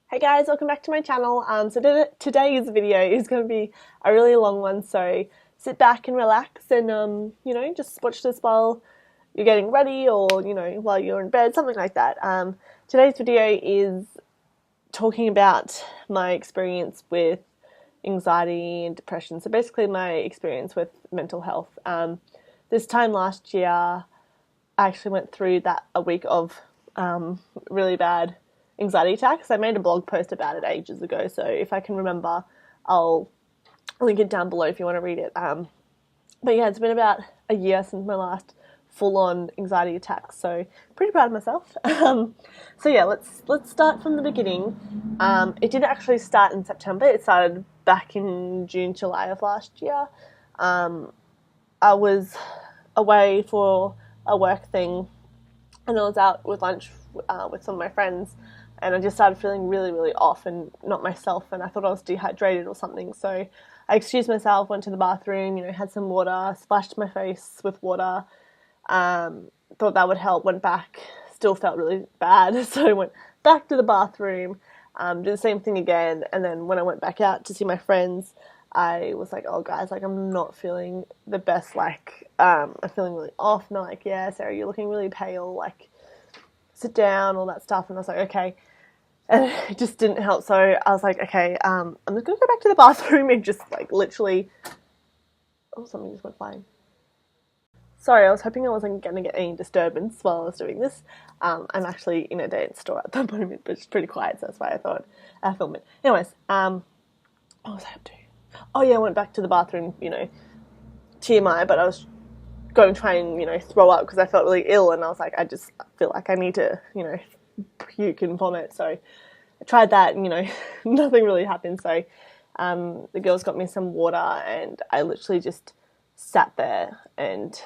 Hey guys, welcome back to my channel. Today's video is going to be a really long one, so sit back and relax and just watch this while you're getting ready or while you're in bed, something like that. Today's video is talking about my experience with anxiety and depression. So basically my experience with mental health. This time last year I actually went through a week of really bad anxiety attacks. I made a blog post about it ages ago, so if I can remember, I'll link it down below if you want to read it. But yeah, it's been about a year since my last full-on anxiety attack, so pretty proud of myself. So yeah, let's start from the beginning. It didn't actually start in September. It started back in June, July of last year. I was away for a work thing, and I was out with lunch with some of my friends, and I just started feeling really, really off and not myself, and I thought I was dehydrated or something. So I excused myself, went to the bathroom, had some water, splashed my face with water, thought that would help, went back, still felt really bad, so I went back to the bathroom, did the same thing again, and then when I went back out to see my friends, I was like, oh guys, I'm not feeling the best, I'm feeling really off, and they're like, yeah, Sarah, you're looking really pale, sit down, all that stuff, and I was like, okay, and it just didn't help, so I was like, okay, I'm just gonna go back to the bathroom and just, literally, oh, something just went flying. Sorry, I was hoping I wasn't gonna get any disturbance while I was doing this. I'm actually in a dance store at the moment, but it's pretty quiet, so that's why I thought I'd film it. Anyways, what was I up to? Oh yeah, I went back to the bathroom, TMI, but I was going to try and, throw up because I felt really ill, and I was like, I just feel like I need to, puke and vomit, so I tried that, and, nothing really happened, so the girls got me some water, and I literally just sat there, and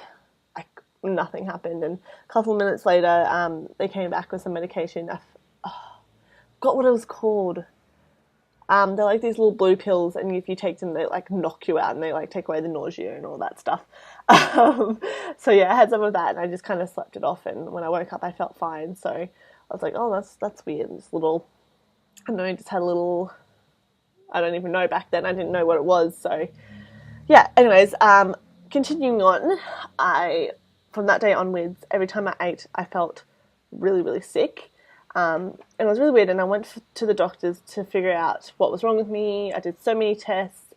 nothing happened, and a couple of minutes later, they came back with some medication. I forgot what it was called. They're like these little blue pills, and if you take them, they knock you out, and they take away the nausea and all that stuff. So yeah, I had some of that, and I just kind of slept it off. And when I woke up, I felt fine. So I was like, oh, that's weird. This little, I don't know, I just had a little. I don't even know back then. I didn't know what it was. So yeah. Anyways, continuing on, from that day onwards, every time I ate, I felt really, really sick. And it was really weird, and I went to the doctors to figure out what was wrong with me. I did so many tests,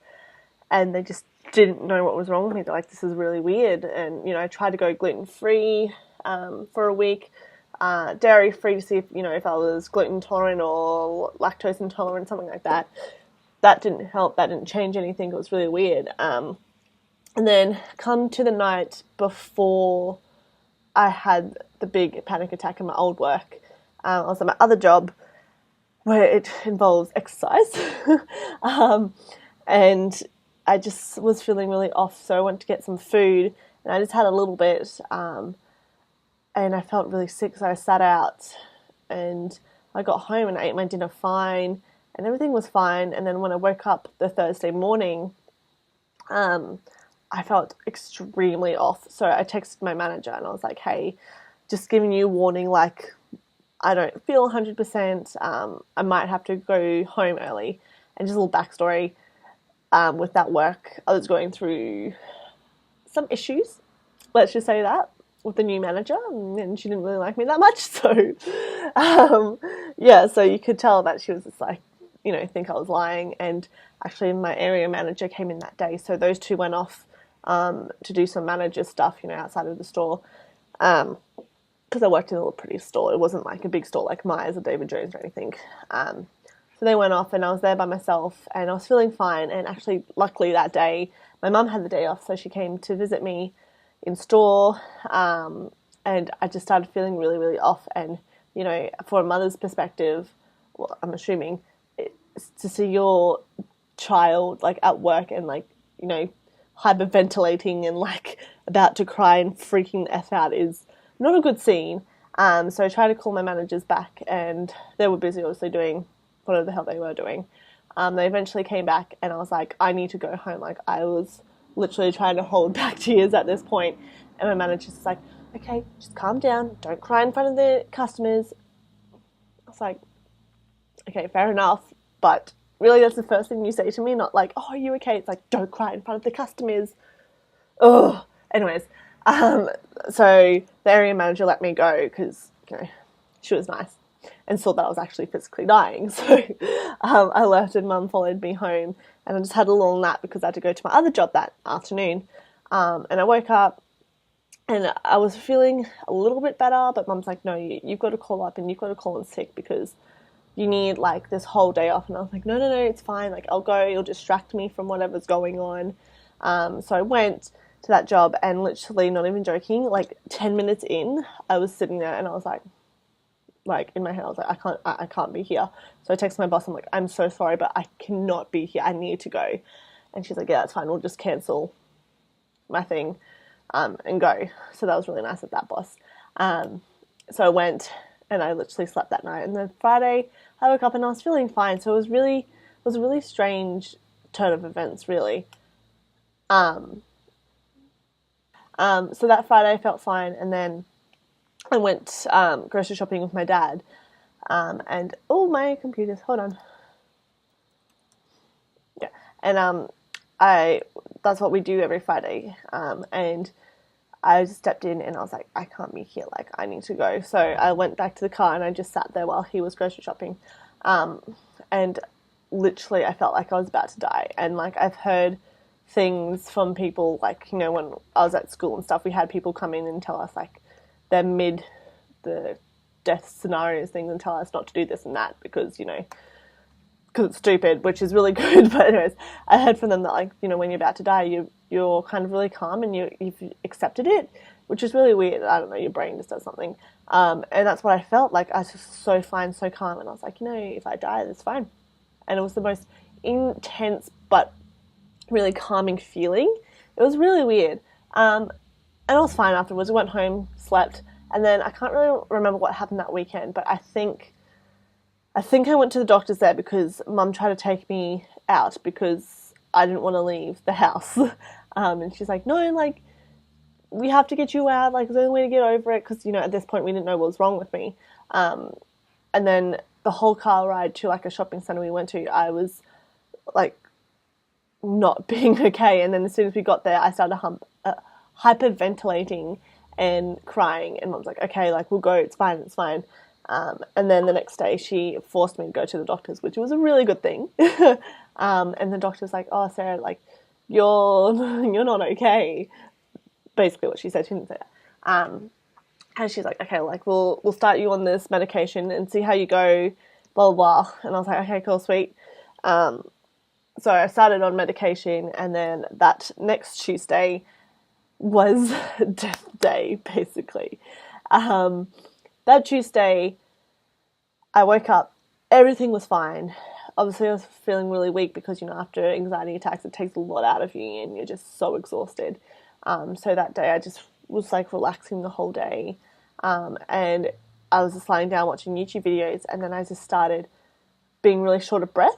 and they just didn't know what was wrong with me. They're like, this is really weird. And, I tried to go gluten-free for a week, dairy-free to see if I was gluten intolerant or lactose intolerant, something like that. That didn't help. That didn't change anything. It was really weird. And then come to the night before I had the big panic attack in my old work, I was at my other job where it involves exercise, and I just was feeling really off, so I went to get some food, and I just had a little bit, and I felt really sick, so I sat out, and I got home and I ate my dinner fine, and everything was fine, and then when I woke up the Thursday morning, I felt extremely off, so I texted my manager, and I was like, hey, just giving you a warning, I don't feel 100%, I might have to go home early. And just a little backstory, with that work, I was going through some issues, let's just say that, with the new manager, and she didn't really like me that much, so, yeah, so you could tell that she was just think I was lying, and actually my area manager came in that day, so those two went off, to do some manager stuff, outside of the store, because I worked in a little pretty store. It wasn't a big store like Myers or David Jones or anything. So they went off, and I was there by myself, and I was feeling fine. And actually, luckily that day, my mum had the day off, so she came to visit me in store, and I just started feeling really, really off. And, for a mother's perspective, well, I'm assuming, to see your child, at work and, hyperventilating and, about to cry and freaking the F out is not a good scene. So I tried to call my managers back, and they were busy obviously doing whatever the hell they were doing. They eventually came back, and I was like, I need to go home. I was literally trying to hold back tears at this point, and my manager's like, okay, just calm down, don't cry in front of the customers. I was like, okay, fair enough, but really that's the first thing you say to me, not like, oh, are you okay? It's like, don't cry in front of the customers. Oh, anyways, so the area manager let me go because, you know, she was nice and saw that I was actually physically dying. So I left and Mum followed me home, and I just had a little nap because I had to go to my other job that afternoon. And I woke up and I was feeling a little bit better, but Mum's like, no, you've got to call up and you've got to call in sick because you need like this whole day off. And I was like, no, it's fine. Like, I'll go, it'll distract me from whatever's going on. So I went to that job, and literally, not even joking, like 10 minutes in, I was sitting there and I was like in my head, I was like, I can't be here. So I texted my boss, I'm like, I'm so sorry, but I cannot be here. I need to go. And she's like, yeah, that's fine. We'll just cancel my thing and go. So that was really nice of that boss. So I went and I literally slept that night. And then Friday, I woke up and I was feeling fine. So it was a really strange turn of events, really. So that Friday I felt fine, and then I went grocery shopping with my dad, and oh, my computer's, hold on. Yeah, and that's what we do every Friday, and I just stepped in and I was like, I can't be here, like, I need to go. So I went back to the car and I just sat there while he was grocery shopping, and literally I felt like I was about to die. And like, I've heard things from people, like, you know, when I was at school and stuff, we had people come in and tell us like they're mid the death scenarios things and tell us not to do this and that because, you know, because it's stupid, which is really good. But anyways, I heard from them that, like, you know, when you're about to die, you're kind of really calm and you've accepted it, which is really weird. I don't know, your brain just does something, and that's what I felt like. I was just so fine, so calm, and I was like, you know, if I die, that's fine. And it was the most intense but really calming feeling. It was really weird. And I was fine afterwards. I went home, slept, and then I can't really remember what happened that weekend, but I think I went to the doctor's there because Mum tried to take me out because I didn't want to leave the house. And she's like, no, like, we have to get you out, like, there's the only way to get over it, because, you know, at this point we didn't know what was wrong with me. And then the whole car ride to, like, a shopping centre we went to, I was, like, not being okay. And then as soon as we got there, I started hyperventilating and crying, and Mum's like, okay, like, we'll go, it's fine. And then the next day she forced me to go to the doctor's, which was a really good thing. And the doctor's like, oh, Sarah, like, you're not okay. Basically what she said. She didn't say that. And she's like, okay, like, we'll start you on this medication and see how you go, blah, blah, blah. And I was like, okay, cool, sweet. So I started on medication, and then that next Tuesday was death day, basically. That Tuesday, I woke up, everything was fine. Obviously, I was feeling really weak because, you know, after anxiety attacks, it takes a lot out of you and you're just so exhausted. So that day, I just was, like, relaxing the whole day. And I was just lying down watching YouTube videos, and then I just started being really short of breath.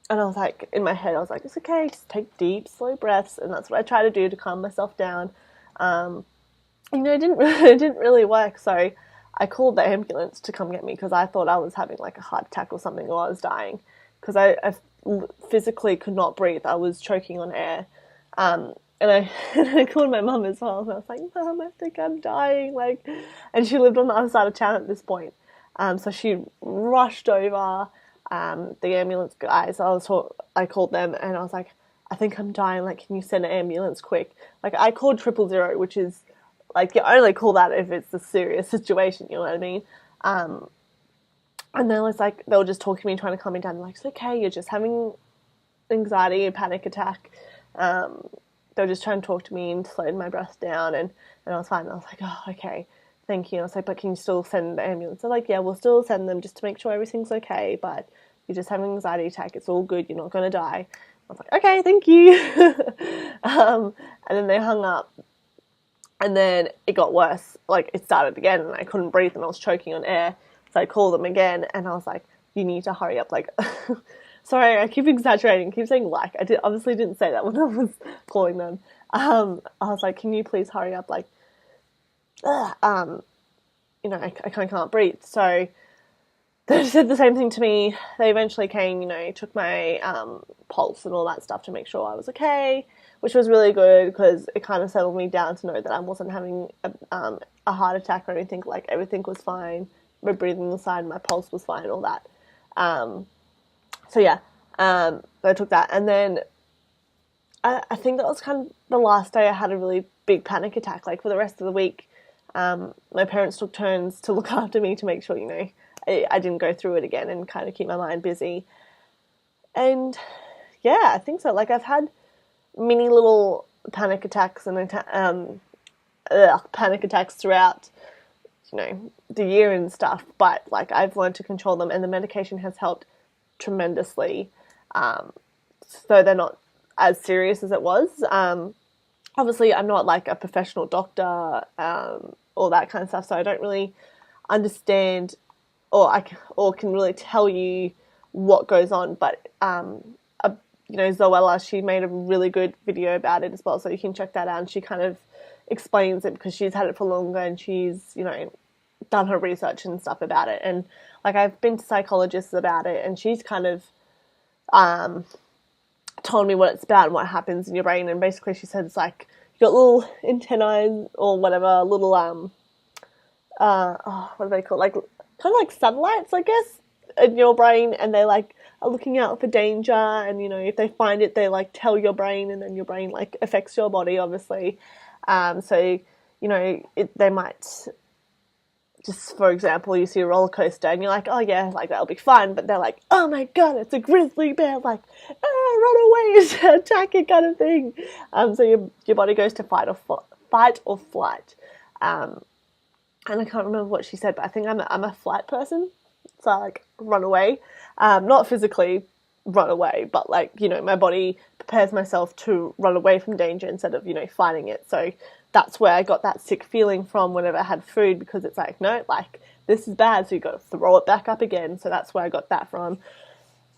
And I was like, in my head, I was like, it's okay, just take deep, slow breaths. And that's what I try to do to calm myself down. You know, it didn't really work. So I called the ambulance to come get me because I thought I was having, like, a heart attack or something, or I was dying. Because I physically could not breathe. I was choking on air. And I called my mum as well. And I was like, Mum, I think I'm dying. Like, and she lived on the other side of town at this point. So she rushed over. The ambulance guys, I called them and I was like, I think I'm dying, like, can you send an ambulance quick? Like, I called 000, which is, like, you only call that if it's a serious situation, you know what I mean? And then they were just talking to me, trying to calm me down. Like, it's okay, you're just having anxiety, a panic attack. They were just trying to talk to me and slowed my breath down, and I was fine. And I was like, oh, okay, thank you. And I was like, but can you still send the ambulance? They're like, yeah, we'll still send them just to make sure everything's okay, but you're just having an anxiety attack, it's all good, you're not going to die. I was like, okay, thank you. And then they hung up, and then it got worse. Like, it started again, and I couldn't breathe, and I was choking on air. So I called them again, and I was like, you need to hurry up. Like, sorry, I keep exaggerating, keep saying like. Obviously didn't say that when I was calling them. I was like, can you please hurry up? Like, you know, I kind of can't breathe. So they said the same thing to me. They eventually came, you know, took my pulse and all that stuff to make sure I was okay, which was really good because it kind of settled me down to know that I wasn't having a heart attack or anything. Like, everything was fine. My breathing was fine, my pulse was fine, all that. So yeah, I took that, and then I think that was kind of the last day I had a really big panic attack. Like, for the rest of the week, my parents took turns to look after me to make sure, you know, I didn't go through it again and kind of keep my mind busy. And yeah, I think so. Like, I've had mini little panic attacks and panic attacks throughout, you know, the year and stuff, but like, I've learned to control them, and the medication has helped tremendously. So they're not as serious as it was. Obviously, I'm not like a professional doctor, all that kind of stuff, so I don't really understand or can really tell you what goes on. But you know, Zoella, she made a really good video about it as well, so you can check that out. And she kind of explains it because she's had it for longer and she's, you know, done her research and stuff about it. And like, I've been to psychologists about it, and she's kind of told me what it's about and what happens in your brain. And basically she said it's like you got little antennae or whatever, little what do they call it? Like, kind of like satellites, I guess, in your brain, and they like are looking out for danger, and you know, if they find it, they like tell your brain, and then your brain like affects your body, obviously. So you know, they might, just for example, you see a roller coaster and you're like, oh yeah, like that'll be fun, but they're like, oh my god, it's a grizzly bear, like, run away, it's attacking, kind of thing. So your body goes to fight or flight. And I can't remember what she said, but I think I'm a flight person, so I like run away. Not physically run away, but like, you know, my body prepares myself to run away from danger instead of, you know, fighting it. So that's where I got that sick feeling from whenever I had food, because it's like, no, like, this is bad, so you got to throw it back up again. So that's where I got that from.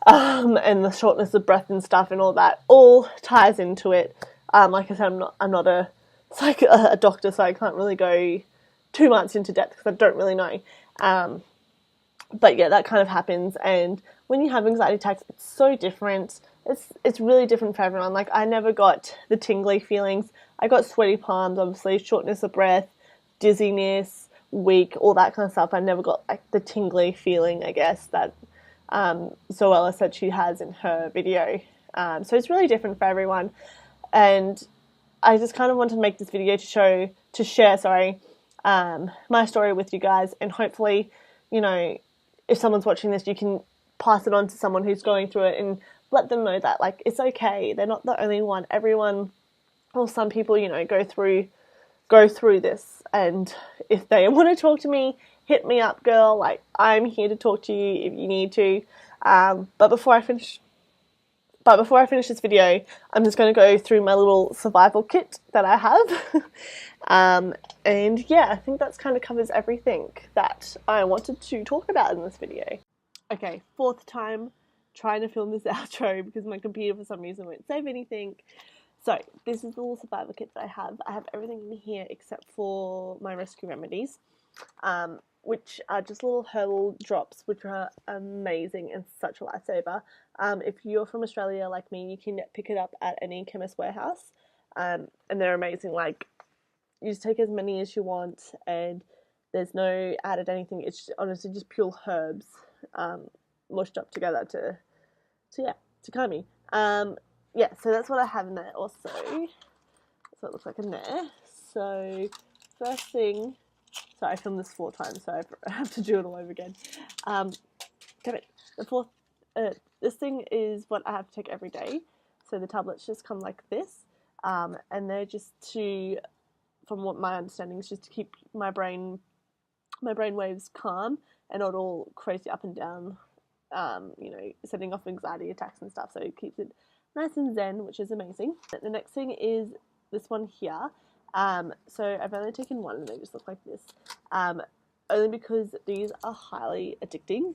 And the shortness of breath and stuff and all that all ties into it. Like I said, I'm not a doctor, so I can't really go too much into depth because I don't really know. But yeah, that kind of happens. And when you have anxiety attacks, it's so different. It's really different for everyone. Like, I never got the tingly feelings. I got sweaty palms, obviously, shortness of breath, dizziness, weak, all that kind of stuff. I never got like the tingly feeling, I guess, that Zoella said she has in her video. So it's really different for everyone. And I just kind of wanted to make this video to share my story with you guys, and hopefully, you know, if someone's watching this, you can pass it on to someone who's going through it and let them know that, like, it's okay. They're not the only one. Everyone, or some people, you know, go through this. And if they want to talk to me, hit me up, girl. Like, I'm here to talk to you if you need to. But before I finish this video, I'm just going to go through my little survival kit that I have. And yeah, I think that's kind of covers everything that I wanted to talk about in this video. Okay, 4th time trying to film this outro because my computer for some reason won't save anything. So this is the little survival kit that I have. I have everything in here except for my rescue remedies, which are just little herbal drops, which are amazing and such a lifesaver. If you're from Australia like me, you can pick it up at any chemist warehouse, and they're amazing. Like, you just take as many as you want, and there's no added anything. It's honestly just pure herbs, mushed up together to calm me. Yeah, so that's what I have in there also. That's what it looks like in there. So first thing, sorry, I filmed this 4 times, so I have to do it all over again. This thing is what I have to take every day. So the tablets just come like this, and they're just to, from what my understanding is, just to keep my brain waves calm and not all crazy up and down, you know, setting off anxiety attacks and stuff. So it keeps it nice and zen, which is amazing. The next thing is this one here. So I've only taken one, and they just look like this, only because these are highly addicting.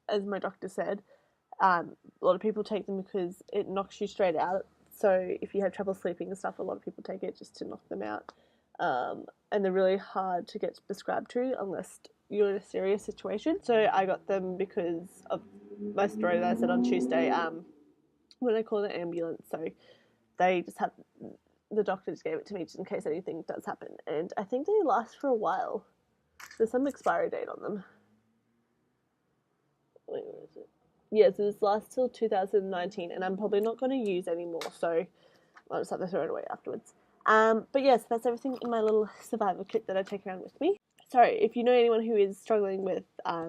As my doctor said, a lot of people take them because it knocks you straight out. So if you have trouble sleeping and stuff, a lot of people take it just to knock them out. And they're really hard to get prescribed to unless you're in a serious situation. So I got them because of my story that I said on Tuesday, when I called an ambulance. So they just had, the doctor just gave it to me just in case anything does happen. And I think they last for a while. There's some expiry date on them. Wait, where is it? Yeah, so this lasts till 2019, and I'm probably not going to use anymore, so I'll just have to throw it away afterwards. But yes, that's everything in my little survivor kit that I take around with me. So if you know anyone who is struggling with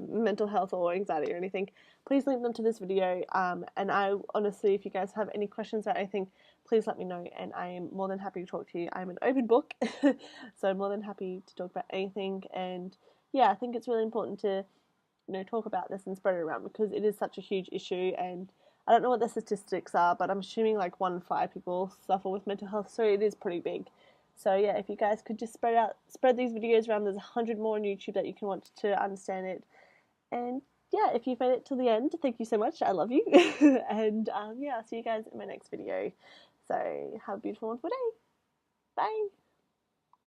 mental health or anxiety or anything, please link them to this video. And I honestly, if you guys have any questions or anything, please let me know, and I am more than happy to talk to you. I'm an open book, so I'm more than happy to talk about anything. And yeah, I think it's really important to talk about this and spread it around because it is such a huge issue. And I don't know what the statistics are, but I'm assuming like 1 in 5 people suffer with mental health, so it is pretty big. So yeah, if you guys could just spread these videos around. There's 100 more on YouTube that you can watch to understand it. And yeah, if you've made it till the end, thank you so much. I love you. And yeah, I'll see you guys in my next video. So have a beautiful, wonderful day. Bye.